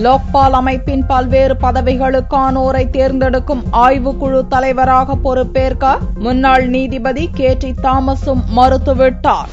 லோக்பால் அமைப்பின் பல்வேறு பதவிகளுக்கானோரை தேர்ந்தெடுக்கும் ஆய்வுக்குழு தலைவராக பொறுப்பேற்க முன்னாள் நீதிபதி KT தாமஸும் மறுத்துவிட்டார்.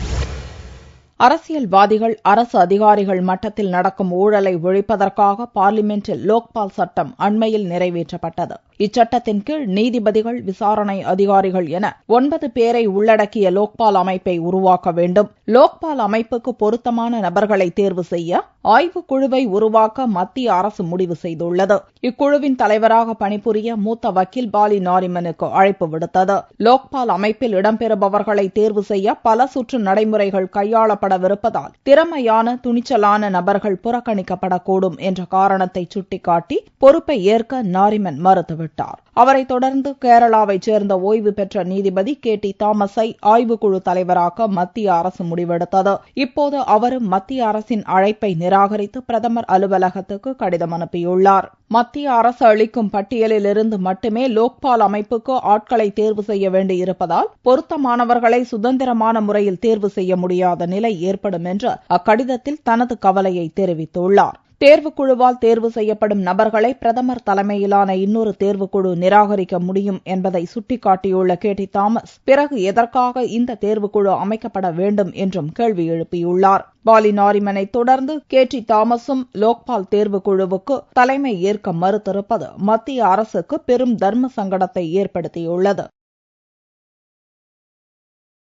அரசியல்வாதிகள், அரசு அதிகாரிகள் மட்டத்தில் நடக்கும் ஊழலை ஒழிப்பதற்காக பார்லிமென்டில் லோக்பால் சட்டம் அண்மையில் நிறைவேற்றப்பட்டது. இச்சட்டத்தின் கீழ் நீதிபதிகள், விசாரணை அதிகாரிகள் என 9 பேரை உள்ளடக்கிய லோக்பால் அமைப்பை உருவாக்க வேண்டும். லோக்பால் அமைப்புக்கு பொருத்தமான நபர்களை தேர்வு செய்ய ஆய்வுக்குழுவை உருவாக்க மத்திய அரசு முடிவு செய்துள்ளது. இக்குழுவின் தலைவராக பணிபுரிய மூத்த வக்கீல் பாலி நாரிமனுக்கு அழைப்பு விடுத்தது. லோக்பால் அமைப்பில் இடம்பெறுபவர்களை தேர்வு செய்ய பல சுற்று நடைமுறைகள் கையாளப்படவிருப்பதால் திறமையான, துணிச்சலான நபர்கள் புறக்கணிக்கப்படக்கூடும் என்ற காரணத்தை சுட்டிக்காட்டி பொறுப்பை ஏற்க நாரிமன் மறுத்துவிட்டார். அவரை தொடர்ந்து கேரளாவைச் சேர்ந்த ஓய்வு பெற்ற நீதிபதி KT தாமஸை ஆய்வுக்குழு தலைவராக்க மத்திய அரசு முடிவெடுத்தது. இப்போது அவரும் மத்திய அரசின் அழைப்பை நிராகரித்து பிரதமர் அலுவலகத்துக்கு கடிதம் அனுப்பியுள்ளார். மத்திய அரசு அளிக்கும் பட்டியலிலிருந்து மட்டுமே லோக்பால் அமைப்புக்கு ஆட்களை தேர்வு செய்ய வேண்டியிருப்பதால் பொருத்தமானவர்களை சுதந்திரமான முறையில் தேர்வு செய்ய முடியாத நிலை ஏற்படும் என்று அக்கடிதத்தில் தனது கவலையை தெரிவித்துள்ளார். தேர்வுக்குழுவால் தேர்வு செய்யப்படும் நபர்களை பிரதமர் தலைமையிலான இன்னொரு தேர்வுக்குழு நிராகரிக்க முடியும் என்பதை சுட்டிக்காட்டியுள்ள KT தாமஸ், பிறகு எதற்காக இந்த தேர்வுக்குழு அமைக்கப்பட வேண்டும் என்றும் கேள்வி எழுப்பியுள்ளார். பாலி நாரிமனை தொடர்ந்து KT தாமஸும் லோக்பால் தேர்வுக்குழுவுக்கு தலைமை ஏற்க மறுத்திருப்பது மத்திய அரசுக்கு பெரும் தர்ம சங்கடத்தை ஏற்படுத்தியுள்ளது.